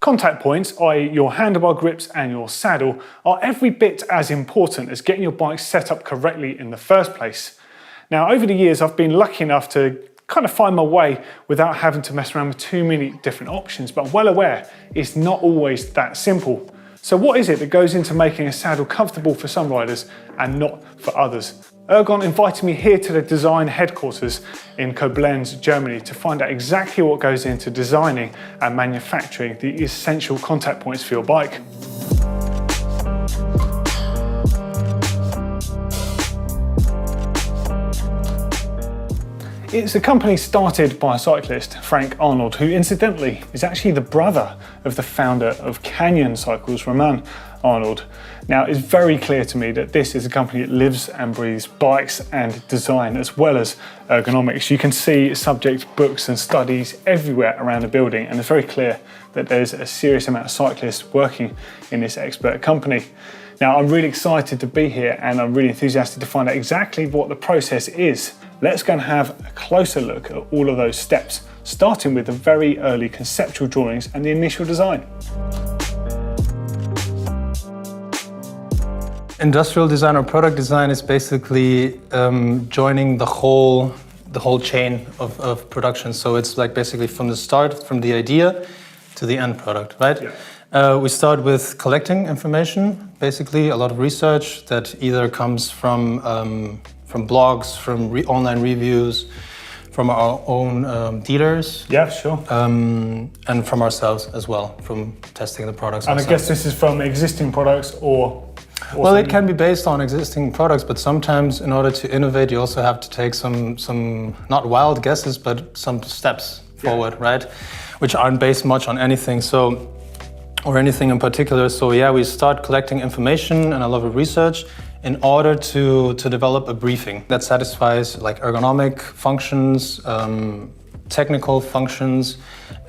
Contact points, i.e. your handlebar grips and your saddle, are every bit as important as getting your bike set up correctly in the first place. Now, over the years, I've been lucky enough to kind of find my way without having to mess around with too many different options, but I'm well aware it's not always that simple. So what is it that goes into making a saddle comfortable for some riders and not for others? Ergon invited me here to the design headquarters in Koblenz, Germany to find out exactly what goes into designing and manufacturing the essential contact points for your bike. It's a company started by a cyclist, Frank Arnold, who incidentally is actually the brother of the founder of Canyon Cycles, Roman Arnold. Now, it's very clear to me that this is a company that lives and breathes bikes and design as well as ergonomics. You can see subject books and studies everywhere around the building, and it's very clear that there's a serious amount of cyclists working in this expert company. Now, I'm really excited to be here and I'm really enthusiastic to find out exactly what the process is. Let's go and have a closer look at all of those steps, starting with the very early conceptual drawings and the initial design. Industrial design or product design is basically joining the whole chain of production. So it's like basically from the start, from the idea to the end product, right? Yeah. We start with collecting information, basically a lot of research that either comes from blogs, from online reviews, from our own dealers. Yeah, sure. And from ourselves as well, from testing the products. And ourselves. I guess this is from existing products or well, it can be based on existing products, but sometimes in order to innovate, you also have to take some not wild guesses, but some steps forward, right? Which aren't based much on anything, or anything in particular. So yeah, we start collecting information and a lot of research in order to develop a briefing that satisfies like ergonomic functions, technical functions,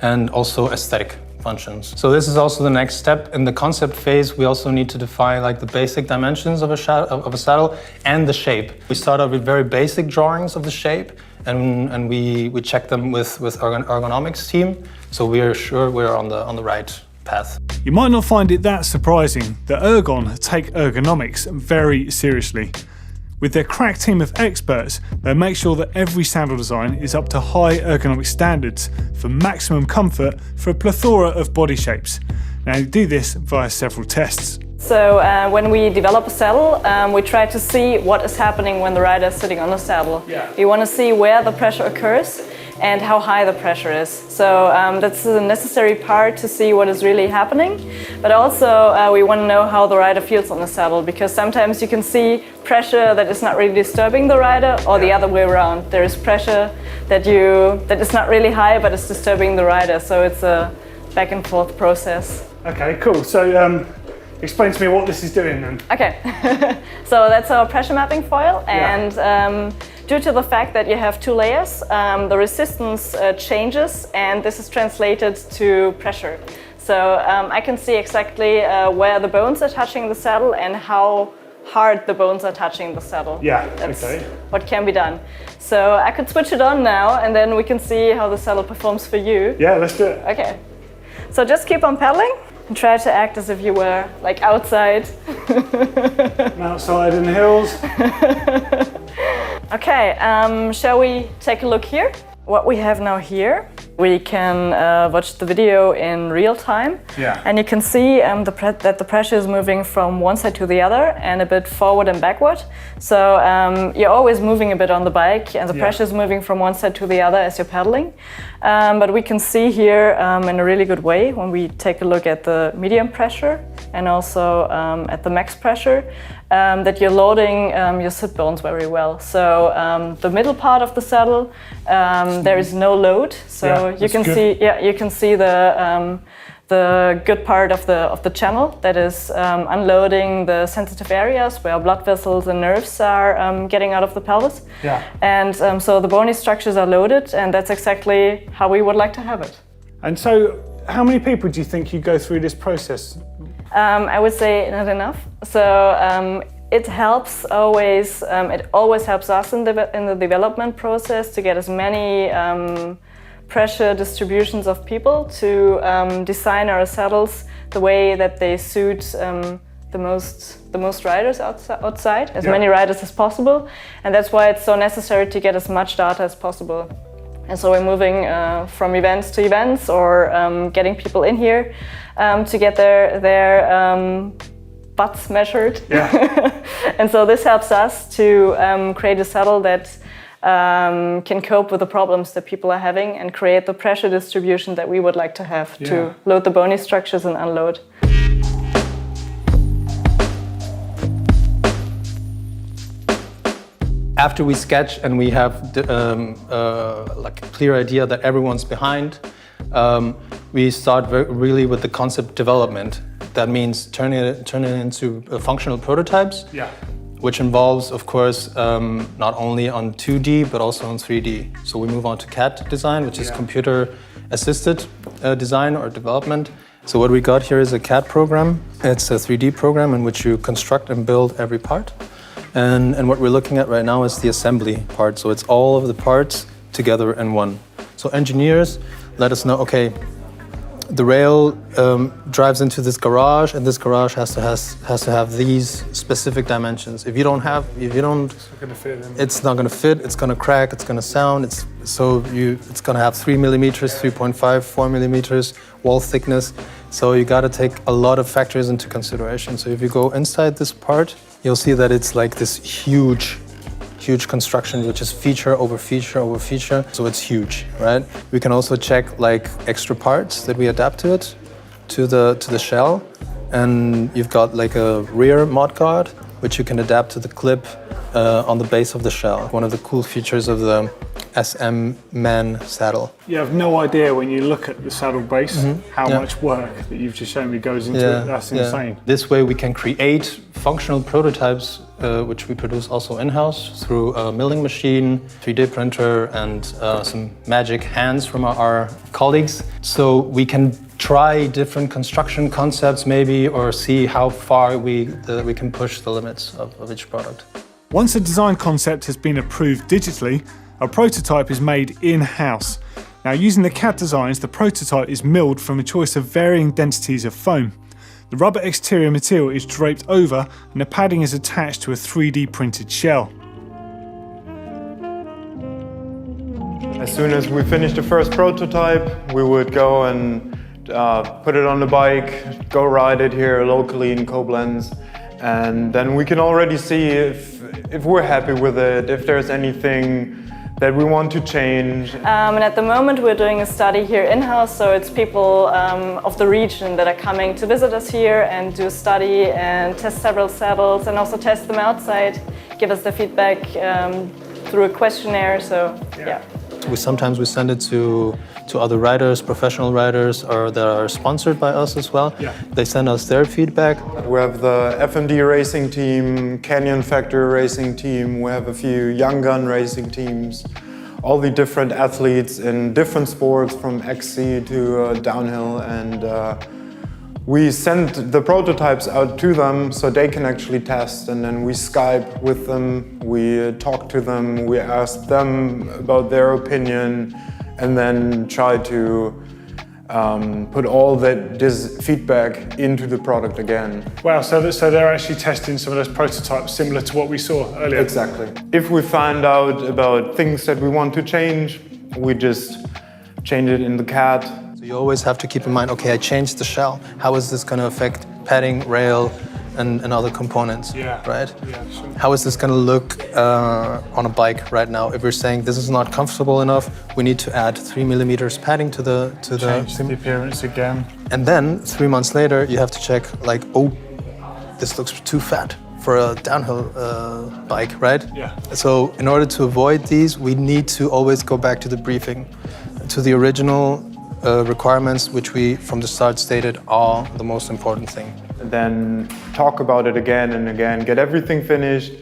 and also aesthetic functions. So this is also the next step. In the concept phase, we also need to define like the basic dimensions of a saddle and the shape. We start out with very basic drawings of the shape, and we check them with ergonomics team, so we are sure we're on the right path. You might not find it that surprising that Ergon take ergonomics very seriously. With their crack team of experts, they make sure that every saddle design is up to high ergonomic standards for maximum comfort for a plethora of body shapes. Now, they do this via several tests. So when we develop a saddle, we try to see what is happening when the rider is sitting on the saddle. Yeah. We want to see where the pressure occurs and how high the pressure is. So that's a necessary part to see what is really happening. But also we want to know how the rider feels on the saddle, because sometimes you can see pressure that is not really disturbing the rider, or the other way around. There is pressure that is not really high but is disturbing the rider. So it's a back and forth process. Okay, cool. So explain to me what this is doing then. Okay, so that's our pressure mapping foil, and due to the fact that you have two layers, the resistance changes, and this is translated to pressure. So I can see exactly where the bones are touching the saddle and how hard the bones are touching the saddle. Yeah, that's okay. what can be done. So I could switch it on now, and then we can see how the saddle performs for you. Yeah, let's do it. Okay, so just keep on pedaling and try to act as if you were like outside. Outside in the hills. Okay, shall we take a look here? What we have now here, we can watch the video in real time. Yeah. And you can see that the pressure is moving from one side to the other and a bit forward and backward. So you're always moving a bit on the bike, and the pressure is moving from one side to the other as you're pedaling. But we can see here in a really good way when we take a look at the medium pressure and also at the max pressure, that you're loading your sit bones very well. So the middle part of the saddle, there is no load. So you can see the good part of the channel that is unloading the sensitive areas where blood vessels and nerves are getting out of the pelvis. Yeah. And so the bony structures are loaded, and that's exactly how we would like to have it. And so, how many people do you think you go through this process? I would say not enough. So it helps always. It always helps us in the development process to get as many pressure distributions of people to design our saddles the way that they suit the most riders outside, as many riders as possible, and that's why it's so necessary to get as much data as possible. And so we're moving from events to events, or getting people in here to get their butts measured. And so this helps us to create a saddle that can cope with the problems that people are having and create the pressure distribution that we would like to have to load the bony structures and unload. After we sketch and we have like a clear idea that everyone's behind, we start really with the concept development. That means turning it into functional prototypes, which involves, of course, not only on 2D but also on 3D. So we move on to CAD design, which is computer-assisted design or development. So what we got here is a CAD program. It's a 3D program in which you construct and build every part. And what we're looking at right now is the assembly part. So it's all of the parts together in one. So engineers let us know, okay, the rail drives into this garage, and this garage has to have these specific dimensions. If you don't, it's not going to fit. It's going to crack. It's going to sound. It's going to have 3 millimeters, 3.5, 4 millimeters wall thickness. So you got to take a lot of factors into consideration. So if you go inside this part, you'll see that it's like this huge construction, which is feature over feature over feature. So it's huge, right? We can also check like extra parts that we adapt to it, to the shell. And you've got like a rear mod guard, which you can adapt to the clip on the base of the shell. One of the cool features of the GMBN saddle. You have no idea when you look at the saddle base how much work that you've just shown me goes into it. That's insane. This way we can create functional prototypes, which we produce also in-house through a milling machine, 3D printer, and some magic hands from our colleagues. So we can try different construction concepts maybe, or see how far we can push the limits of each product. Once a design concept has been approved digitally, a prototype is made in-house. Now, using the CAD designs, the prototype is milled from a choice of varying densities of foam. The rubber exterior material is draped over, and the padding is attached to a 3D printed shell. As soon as we finished the first prototype, we would go and put it on the bike, go ride it here locally in Koblenz, and then we can already see if we're happy with it, if there's anything that we want to change. And at the moment we're doing a study here in-house, so it's people of the region that are coming to visit us here and do a study and test several saddles and also test them outside, give us the feedback through a questionnaire, so yeah. Sometimes we send it to other riders, professional riders, or that are sponsored by us as well. They send us their feedback. We have the FMD racing team, Canyon Factory racing team, we have a few young gun racing teams, all the different athletes in different sports from XC to downhill, and we send the prototypes out to them so they can actually test, and then we Skype with them, we talk to them, we ask them about their opinion, and then try to put all this feedback into the product again. Wow, so they're actually testing some of those prototypes similar to what we saw earlier? Exactly. If we find out about things that we want to change, we just change it in the CAD. So you always have to keep in mind, okay, I changed the shell. How is this going to affect padding, rail, and other components, right? Yeah, sure. How is this going to look on a bike right now? If we're saying this is not comfortable enough, we need to add 3 millimeters padding to the Change the appearance again. And then 3 months later, you have to check like, oh, this looks too fat for a downhill bike, right? Yeah. So in order to avoid these, we need to always go back to the briefing, to the original requirements, which we from the start stated are the most important thing. And then talk about it again and again, get everything finished,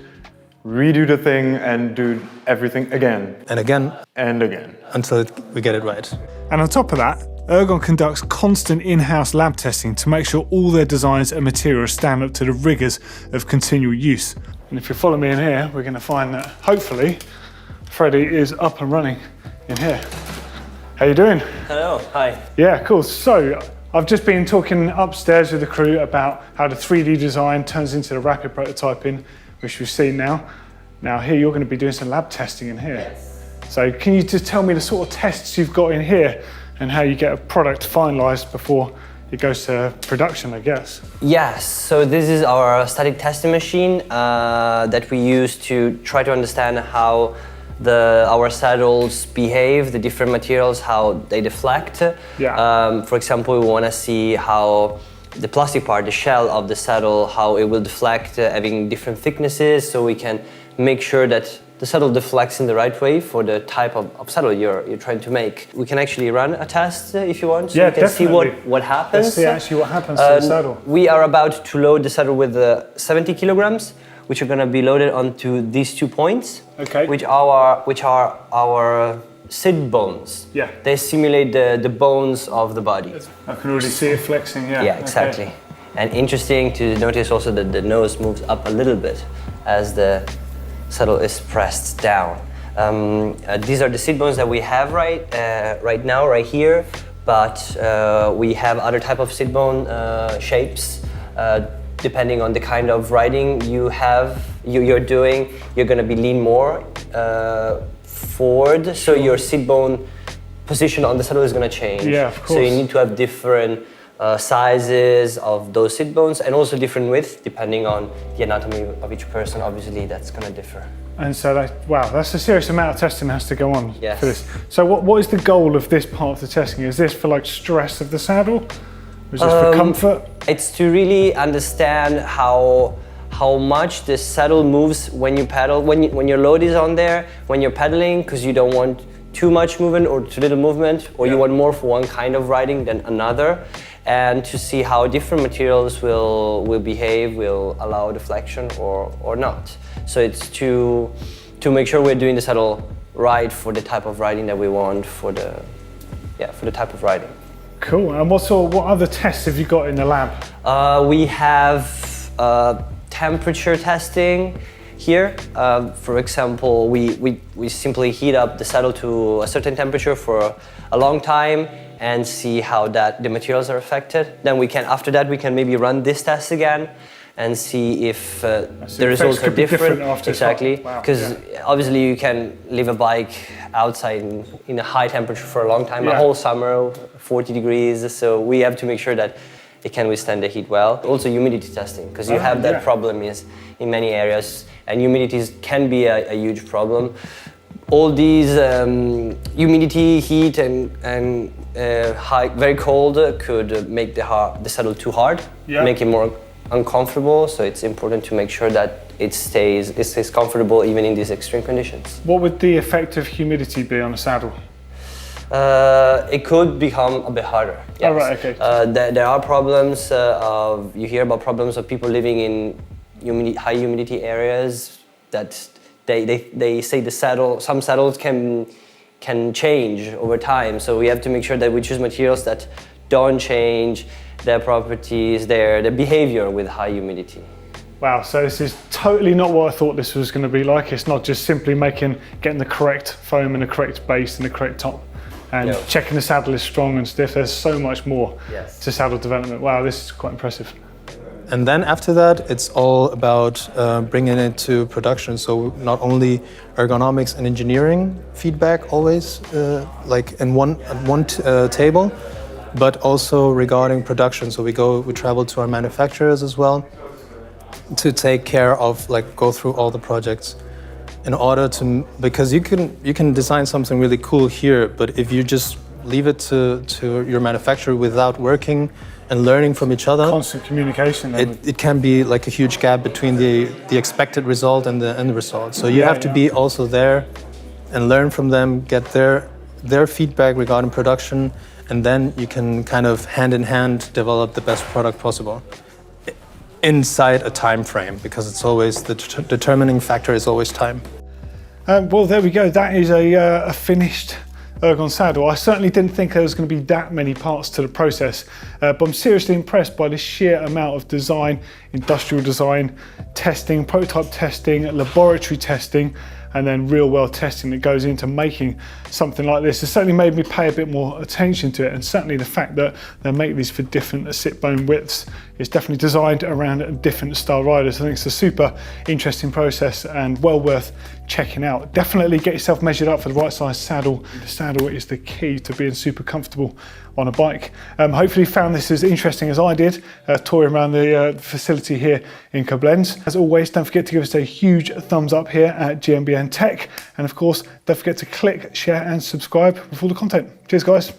redo the thing, and do everything again. And again. And again. Until we get it right. And on top of that, Ergon conducts constant in-house lab testing to make sure all their designs and materials stand up to the rigours of continual use. And if you follow me in here, we're going to find that, hopefully, Freddie is up and running in here. How you doing? Hello, hi. Yeah, cool. So I've just been talking upstairs with the crew about how the 3D design turns into the rapid prototyping, which we've seen now. Now here you're going to be doing some lab testing in here. Yes. So can you just tell me the sort of tests you've got in here and how you get a product finalized before it goes to production, I guess? Yes, so this is our static testing machine that we use to try to understand how our saddles behave, the different materials, how they deflect. Yeah. For example, we want to see how the plastic part, the shell of the saddle, how it will deflect, having different thicknesses, so we can make sure that the saddle deflects in the right way for the type of saddle you're trying to make. We can actually run a test if you want, so yeah, you can definitely. see what happens. Let's see actually what happens to the saddle. We are about to load the saddle with 70 kilograms, which are going to be loaded onto these 2 points, okay. which are our sit bones. Yeah. They simulate the bones of the body. I can already see it flexing, yeah. Yeah, exactly. Okay. And interesting to notice also that the nose moves up a little bit as the saddle is pressed down. These are the sit bones that we have right now, right here, but we have other type of sit bone shapes. Depending on the kind of riding you're doing, you're going to be lean more forward, so your sit bone position on the saddle is going to change. Yeah, of course. So you need to have different sizes of those sit bones and also different width depending on the anatomy of each person. Obviously, that's going to differ. And so, wow, that's a serious amount of testing that has to go on Yes. for this. So what is the goal of this part of the testing? Is this for like stress of the saddle? Or is this for comfort? It's to really understand how much the saddle moves when you pedal, when your load is on there, when you're pedaling, because you don't want too much movement or too little movement, or you want more for one kind of riding than another, and to see how different materials will behave, will allow deflection or not. So it's to make sure we're doing the saddle right for the type of riding that we want for the type of riding. Cool. And what other tests have you got in the lab? We have temperature testing here. For example, we simply heat up the saddle to a certain temperature for a long time and see how the materials are affected. Then after that we can maybe run this test again and see if the results are different. Exactly, because obviously you can leave a bike outside in a high temperature for a long time, a whole summer, 40 degrees. So we have to make sure that it can withstand the heat well. Also humidity testing, because you have that problem in many areas, and humidity can be a huge problem. All these humidity, heat, and high, very cold could make the saddle too hard, make it more uncomfortable. So it's important to make sure that it stays comfortable even in these extreme conditions. What would the effect of humidity be on a saddle? It could become a bit harder. Yes. Oh, right, okay. There are problems you hear about problems of people living in high humidity areas that they say some saddles can change over time. So we have to make sure that we choose materials that don't change their properties, their behavior with high humidity. Wow, so this is totally not what I thought this was going to be like. It's not just simply getting the correct foam and the correct base and the correct top and checking the saddle is strong and stiff. There's so much more to saddle development. Wow, this is quite impressive. And then after that, it's all about bringing it to production. So not only ergonomics and engineering feedback always, like in one table, but also regarding production. So we travel to our manufacturers as well to take care of, go through all the projects in order to, because you can design something really cool here, but if you just leave it to your manufacturer without working and learning from each other, constant communication, it can be like a huge gap between the expected result and the end result. So you have to be also there and learn from them, get their feedback regarding production, and then you can kind of hand in hand develop the best product possible inside a time frame, because it's always the determining factor is always time. Well, there we go. That is a finished Ergon saddle. I certainly didn't think there was going to be that many parts to the process, but I'm seriously impressed by the sheer amount of design, industrial design, testing, prototype testing, laboratory testing, and then real world testing that goes into making something like this has certainly made me pay a bit more attention to it, and certainly the fact that they make these for different sit bone widths is definitely designed around different style riders. I think it's a super interesting process and well worth checking out. Definitely get yourself measured up for the right size saddle. The saddle is the key to being super comfortable on a bike. Hopefully you found this as interesting as I did, touring around the facility here in Koblenz. As always, don't forget to give us a huge thumbs up here at GMBN Tech, and of course don't forget to click, share and subscribe with all the content. Cheers guys.